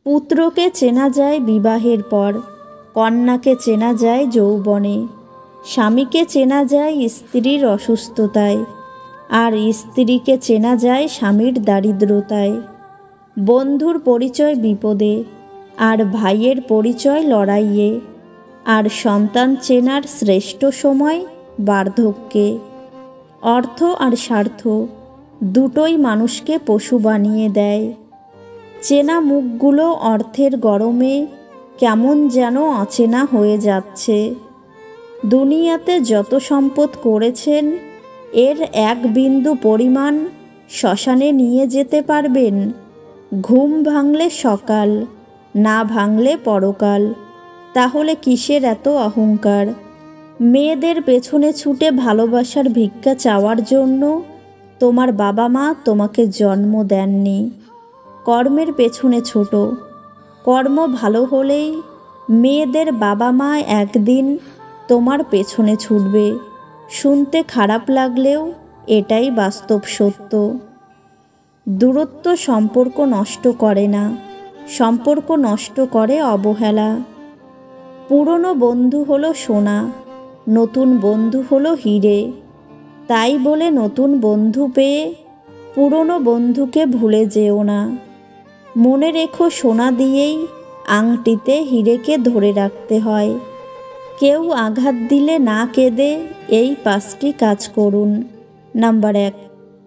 পুত্রকে চেনা যায় বিবাহের পর, কন্যাকে চেনা যায় যৌবনে, স্বামীকে চেনা যায় স্ত্রীর অসুস্থতায়, আর স্ত্রীকে চেনা যায় স্বামীর দারিদ্রতায়। বন্ধুর পরিচয় বিপদে, আর ভাইয়ের পরিচয় লড়াইয়ে, আর সন্তান চেনার শ্রেষ্ঠ সময় বার্ধক্যে। অর্থ আর স্বার্থ দুটোই মানুষকে পশু বানিয়ে দেয়। চেনা মুখগুলো অর্থের গরমে কেমন যেন অচেনা হয়ে যাচ্ছে। দুনিয়াতে যত সম্পদ করেছেন, এর এক বিন্দু পরিমাণ শ্মশানে নিয়ে যেতে পারবেন? ঘুম ভাঙলে সকাল, না ভাঙলে পরকাল। তাহলে কিসের এত অহংকার? মেয়েদের পেছনে ছুটে ভালোবাসার ভিক্ষা চাওয়ার জন্য তোমার বাবা মা তোমাকে জন্ম দেননি। কর্মের পেছনে ছোট, কর্ম ভালো হলেই মেয়েদের বাবা মা একদিন তোমার পেছনে ছুটবে। শুনতে খারাপ লাগলেও এটাই বাস্তব সত্য। দূরত্ব সম্পর্ক নষ্ট করে না, সম্পর্ক নষ্ট করে অবহেলা। পুরনো বন্ধু হলো সোনা, নতুন বন্ধু হলো হিরে। তাই বলে নতুন বন্ধু পেয়ে পুরনো বন্ধুকে ভুলে যেও না। মনে রেখো, সোনা দিয়েই আংটিতে হিরেকে ধরে রাখতে হয়। কেউ আঘাত দিলে না কেঁদে এই 5টি কাজ করুন। নাম্বার 1,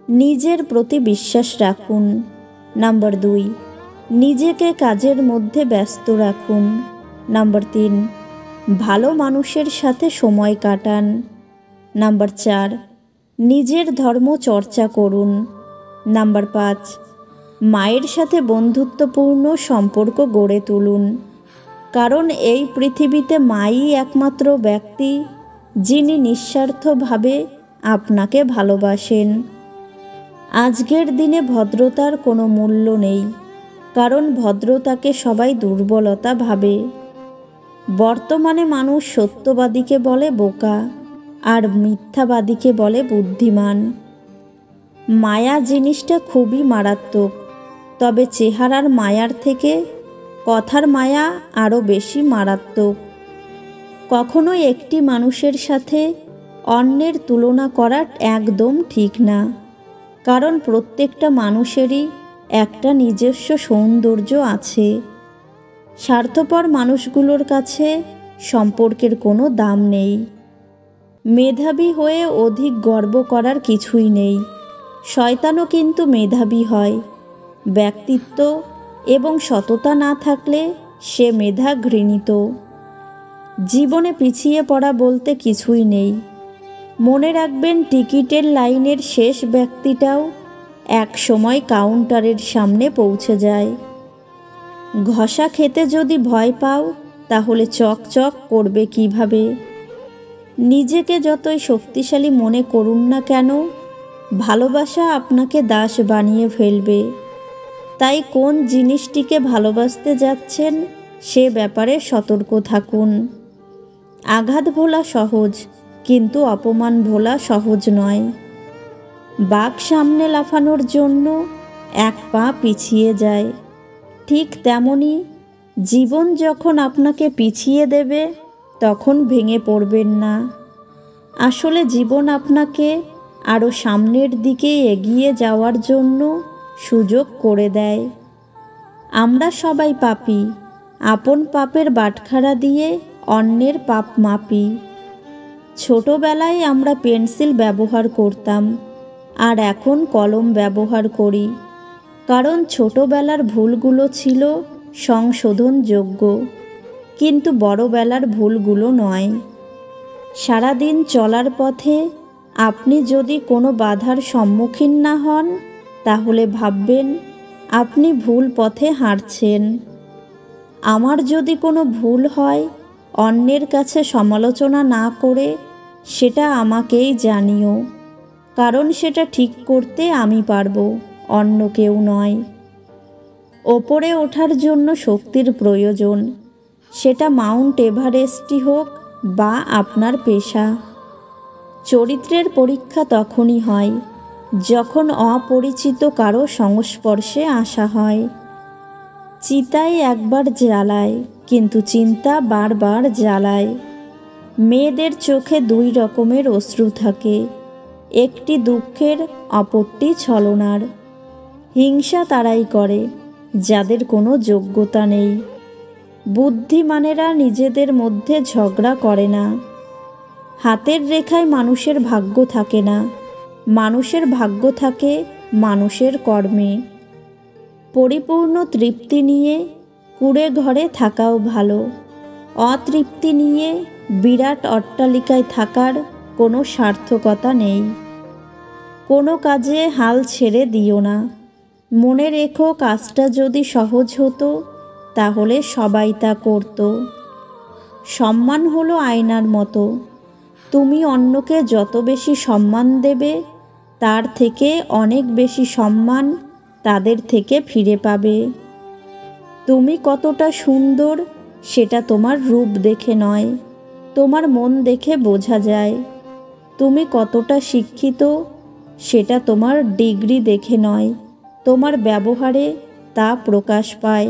নিজের প্রতি বিশ্বাস রাখুন। নাম্বার 2, নিজেকে কাজের মধ্যে ব্যস্ত রাখুন। নাম্বার 3, ভালো মানুষের সাথে সময় কাটান। নাম্বার 4, নিজের ধর্ম চর্চা করুন। নাম্বার 5, মায়ের সাথে বন্ধুত্বপূর্ণ সম্পর্ক গড়ে তুলুন। কারণ এই পৃথিবীতে মাই একমাত্র ব্যক্তি যিনি নিঃস্বার্থভাবে আপনাকে ভালোবাসেন। আজকের দিনে ভদ্রতার কোনো মূল্য নেই, কারণ ভদ্রতাকে সবাই দুর্বলতা ভাবে। বর্তমানে মানুষ সত্যবাদীকে বলে বোকা, আর মিথ্যাবাদীকে বলে বুদ্ধিমান। মায়া জিনিসটা খুবই মারাত্মক, তবে চেহারার মায়ার থেকে কথার মায়া আরও বেশি মারাত্মক। কখনোই একটি মানুষের সাথে অন্যের তুলনা করা একদম ঠিক না, কারণ প্রত্যেকটা মানুষেরই একটা নিজস্ব সৌন্দর্য আছে। স্বার্থপর মানুষগুলোর কাছে সম্পর্কের কোনো দাম নেই। মেধাবী হয়ে অধিক গর্ব করার কিছুই নেই। শয়তানও কিন্তু মেধাবী হয়। ব্যক্তিত্ব এবং সততা না থাকলে সে মেধা ঘৃণিত। জীবনে পিছিয়ে পড়া বলতে কিছুই নেই। মনে রাখবেন, টিকিটের লাইনের শেষ ব্যক্তিটাও এক সময় কাউন্টারের সামনে পৌঁছে যায়। ঘষা খেতে যদি ভয় পাও, তাহলে চকচক করবে কিভাবে? নিজেকে যতই শক্তিশালী মনে করুন না কেন, ভালোবাসা আপনাকে দাস বানিয়ে ফেলবে। তাই কোন জিনিসটিকে ভালোবাসতে যাচ্ছেন সে ব্যাপারে সতর্ক থাকুন। আঘাত ভোলা সহজ, কিন্তু অপমান ভোলা সহজ নয়। বাঘ সামনে লাফানোর জন্য 1 পা পিছিয়ে যায়। ঠিক তেমনি জীবন যখন আপনাকে পিছিয়ে দেবে, তখন ভেঙে পড়বেন না। আসলে জীবন আপনাকে আরও সামনের দিকে এগিয়ে যাওয়ার জন্য সুযোগ করে দেয়। আমরা সবাই পাপী, আপন পাপের বাটখারা দিয়ে অন্যের পাপ মাপি। ছোটবেলায় আমরা পেন্সিল ব্যবহার করতাম, আর এখন কলম ব্যবহার করি, কারণ ছোটবেলার ভুলগুলো ছিল সংশোধনযোগ্য, কিন্তু বড়বেলার ভুলগুলো নয়। সারাদিন চলার পথে আপনি যদি কোনো বাধার সম্মুখীন না হন, তাহলে ভাববেন আপনি ভুল পথে হাঁটছেন। আমার যদি কোনো ভুল হয়, অন্যের কাছে সমালোচনা না করে সেটা আমাকেই জানিও, কারণ সেটা ঠিক করতে আমি পারবো, অন্য কেউ নয়। ওপরে ওঠার জন্য শক্তির প্রয়োজন, সেটা মাউন্ট এভারেস্টই হোক বা আপনার পেশা। চরিত্রের পরীক্ষা তখনই হয় যখন অপরিচিত কারো সংস্পর্শে আসা হয়। চিতায় একবার জ্বালায়, কিন্তু চিন্তা বারবার জ্বালায়। মেয়েদের চোখে দুই রকমের অশ্রু থাকে, একটি দুঃখের, অপরটি ছলনার। হিংসা তারাই করে যাদের কোনো যোগ্যতা নেই। বুদ্ধিমানেরা নিজেদের মধ্যে ঝগড়া করে না। হাতের রেখায় মানুষের ভাগ্য থাকে না, মানুষের ভাগ্য থাকে মানুষের কর্মে। পরিপূর্ণ তৃপ্তি নিয়ে কুঁড়ে ঘরে থাকাও ভালো। অতৃপ্তি নিয়ে বিরাট অট্টালিকায় থাকার কোনো সার্থকতা নেই। কোনো কাজে হাল ছেড়ে দিও না। মনে রেখো, কাজটা যদি সহজ হতো তাহলে সবাই তা করত। সম্মান হলো আয়নার মতো। তুমি অন্যকে যত বেশি সম্মান দেবে, তার থেকে অনেক বেশি সম্মান তাদের থেকে ফিরে পাবে। তুমি কতটা সুন্দর সেটা তোমার রূপ দেখে নয়, তোমার মন দেখে বোঝা যায়। তুমি কতটা শিক্ষিত সেটা তোমার ডিগ্রি দেখে নয়, তোমার ব্যবহারে তা প্রকাশ পায়।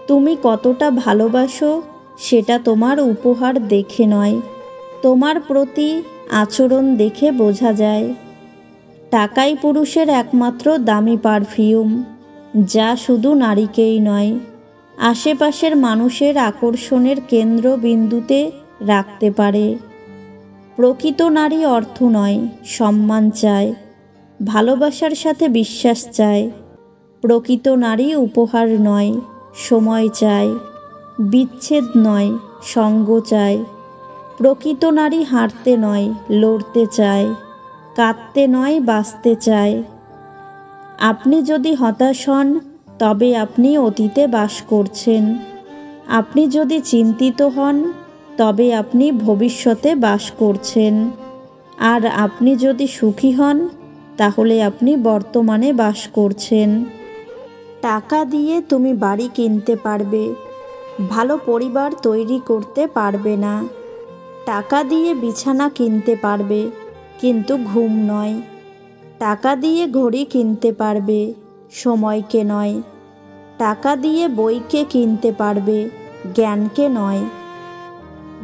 তুমি কতটা ভালোবাসো সেটা তোমার উপহার দেখে নয়, তোমার প্রতি আচরণ দেখে বোঝা যায়। টাকাই পুরুষের একমাত্র দামি পারফিউম, যা শুধু নারীকেই নয়, আশেপাশের মানুষের আকর্ষণের কেন্দ্রবিন্দুতে রাখতে পারে। প্রকৃত নারী অর্থ নয়, সম্মান চায়, ভালোবাসার সাথে বিশ্বাস চায়। প্রকৃত নারী উপহার নয়, সময় চায়, বিচ্ছেদ নয়, সঙ্গ চায়। প্রকৃত নারী হারতে নয়, লড়তে চায়, কাঁদতে নয়, বাঁচতে চায়। আপনি যদি হতাশ হন, তবে আপনি অতীতে বাস করছেন। আপনি যদি চিন্তিত হন, তবে আপনি ভবিষ্যতে বাস করছেন। আর আপনি যদি সুখী হন, তাহলে আপনি বর্তমানে বাস করছেন। টাকা দিয়ে তুমি বাড়ি কিনতে পারবে, ভালো পরিবার তৈরি করতে পারবে না। টাকা দিয়ে বিছানা কিনতে পারবে, কিন্তু ঘুম নয়। টাকা দিয়ে ঘড়ি কিনতে পারবে, সময়কে নয়। টাকা দিয়ে বইকে কিনতে পারবে, জ্ঞানকে নয়।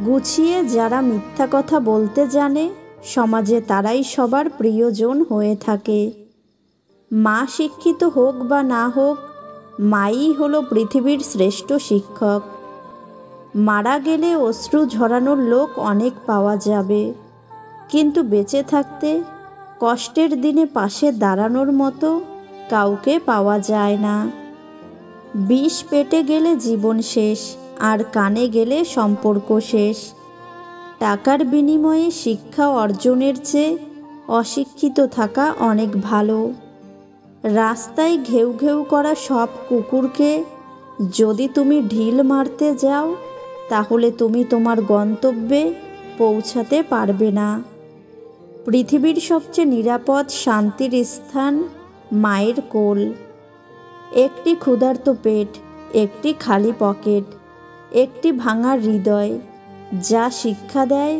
গুছিয়ে যারা মিথ্যা কথা বলতে জানে, সমাজে তারাই সবার প্রিয়জন হয়ে থাকে। মা শিক্ষিত হোক বা না হোক, মাই হলো পৃথিবীর শ্রেষ্ঠ শিক্ষক। মারা গেলে অশ্রু ঝরানোর লোক অনেক পাওয়া যাবে, কিন্তু বেঁচে থাকতে কষ্টের দিনে পাশে দাঁড়ানোর মতো কাউকে পাওয়া যায় না। বিষ পেটে গেলে জীবন শেষ, আর কানে গেলে সম্পর্ক শেষ। টাকার বিনিময়ে শিক্ষা অর্জনের চেয়ে অশিক্ষিত থাকা অনেক ভালো। রাস্তায় ঘেউ ঘেউ করা সব কুকুরকে যদি তুমি ঢিল মারতে যাও, তাহলে তুমি তোমার গন্তব্যে পৌঁছাতে পারবে না। পৃথিবীর সবচেয়ে নিরাপদ শান্তির স্থান মায়ের কোল। একটি ক্ষুধার্ত পেট, একটি খালি পকেট, একটি ভাঙা হৃদয় যা শিক্ষা দেয়,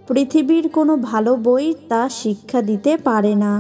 পৃথিবীর কোনো ভালো বই তা শিক্ষা দিতে পারে না।